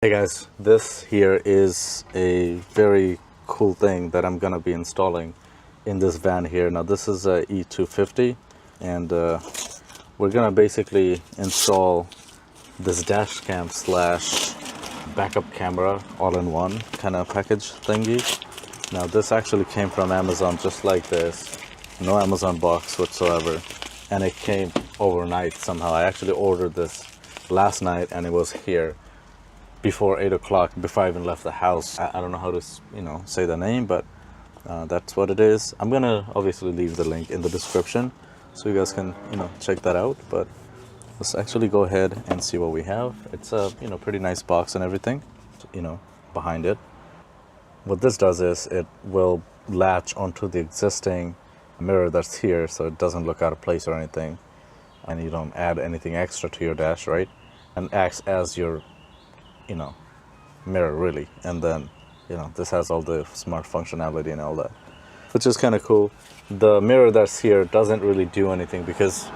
Hey guys, this here is a very cool thing that I'm gonna be installing in this van here. Now this is a e250 and we're gonna basically install this dash cam slash backup camera all-in-one kind of package thingy. Now this actually came from Amazon just like this, no Amazon box whatsoever, and it came overnight somehow. I actually ordered this last night and it was here before 8 o'clock, before I even left the house. I don't know how to, say the name, but that's what it is. I'm gonna obviously leave the link in the description so you guys can, check that out. But let's actually go ahead and see what we have. It's a, pretty nice box and everything, behind it. What this does is it will latch onto the existing mirror that's here so it doesn't look out of place or anything. And you don't add anything extra to your dash, right? And acts as your mirror really. And then this has all the smart functionality and all that, which is kind of cool. The mirror that's here doesn't really do anything because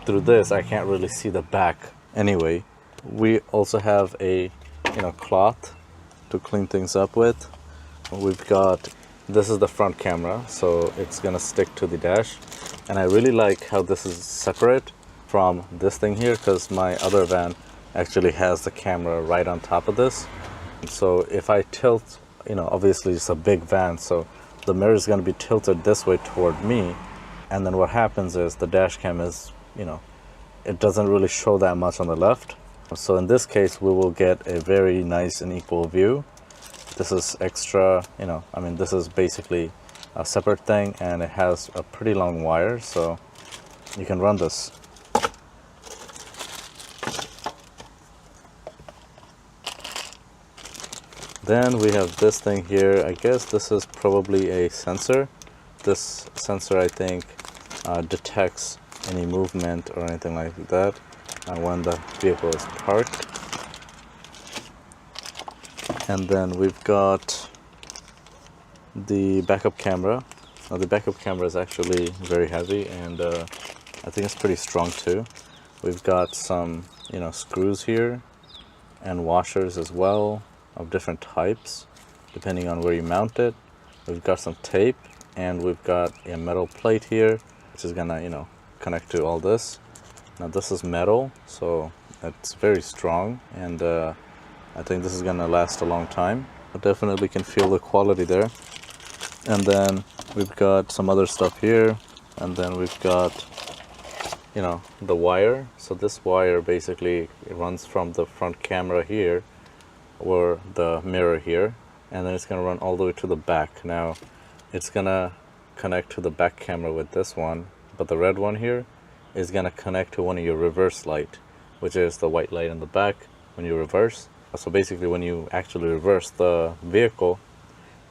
through this I can't really see the back anyway. We also have a cloth to clean things up with. We've got, this is the front camera, so it's gonna stick to the dash, and I really like how this is separate from this thing here because my other van actually has the camera right on top of this. So if I tilt, obviously it's a big van, so the mirror is going to be tilted this way toward me, and then what happens is the dash cam is, it doesn't really show that much on the left. So in this case we will get a very nice and equal view. This is extra, this is basically a separate thing, and it has a pretty long wire, so you can run this. Then we have this thing here. I guess this is probably a sensor. This sensor, I think, detects any movement or anything like that when the vehicle is parked. And then we've got the backup camera. Now the backup camera is actually very heavy, and I think it's pretty strong too. We've got some, screws here and washers as well, of different types depending on where you mount it. We've got some tape, and we've got a metal plate here which is gonna connect to all this. Now this is metal, so it's very strong, and I think this is gonna last a long time. I definitely can feel the quality there. And then we've got some other stuff here, and then we've got the wire. So this wire basically runs from the front camera here, or the mirror here, and then it's going to run all the way to the back. Now it's going to connect to the back camera with this one, but the red one here is going to connect to one of your reverse light, which is the white light in the back when you reverse. So basically when you actually reverse the vehicle,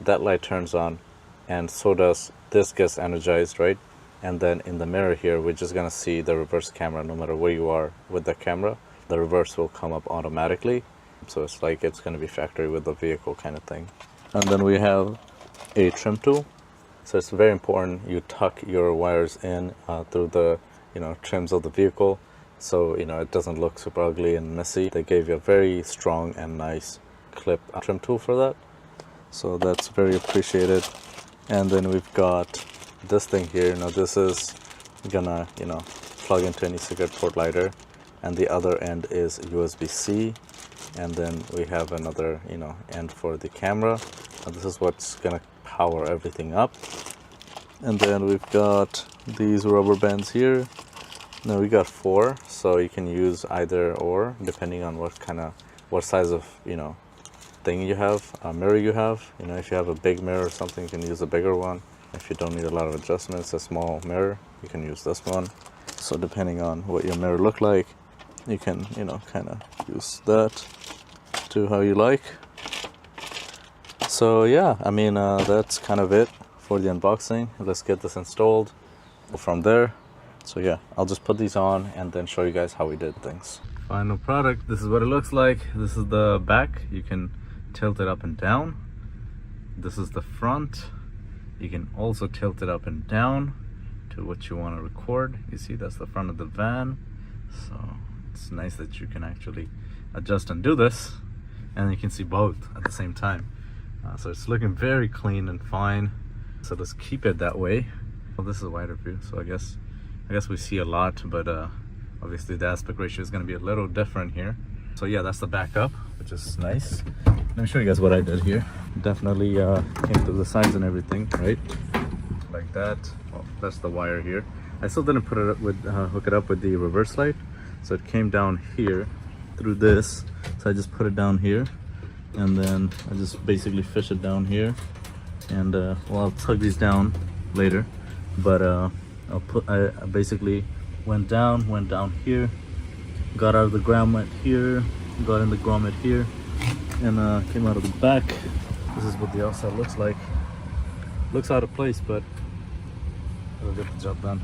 that light turns on, and so does this, gets energized, right? And then in the mirror here we're just going to see the reverse camera. No matter where you are with the camera, the reverse will come up automatically. So it's like it's going to be factory with the vehicle kind of thing. And then we have a trim tool. So it's very important you tuck your wires in through the trims of the vehicle, so it doesn't look super ugly and messy. They gave you a very strong and nice clip trim tool for that, so that's very appreciated. And then we've got this thing here. Now this is gonna plug into any cigarette port lighter, and the other end is USB-C. And then we have another end for the camera. Now this is what's gonna power everything up. And then we've got these rubber bands here. Now we got 4, so you can use either or depending on what size of thing you have, mirror you have. If you have a big mirror or something, you can use a bigger one. If you don't need a lot of adjustments, a small mirror, you can use this one. So depending on what your mirror look like, you can kind of use that to how you like. So yeah, that's kind of it for the unboxing. Let's get this installed from there. So yeah, I'll just put these on and then show you guys how we did things. Final product, this is what it looks like. This is the back. You can tilt it up and down. This is the front. You can also tilt it up and down to what you want to record. You see, that's the front of the van. So it's nice that you can actually adjust and do this. and you can see both at the same time. So it's looking very clean and fine. So let's keep it that way. Well, this is a wider view, so I guess we see a lot, but obviously the aspect ratio is going to be a little different here. So yeah, that's the backup, which is nice. Let me show you guys what I did here. Definitely came through the sides and everything, right? Like that. Oh, that's the wire here. I still didn't put it up with hook it up with the reverse light, so it came down here through this. So I just put it down here, and then I just basically fish it down here. And well, I'll tug these down later, but I basically went down here, got out of the grommet here, got in the grommet here, and came out of the back. This is what the outside looks like. Looks out of place, but it'll get the job done.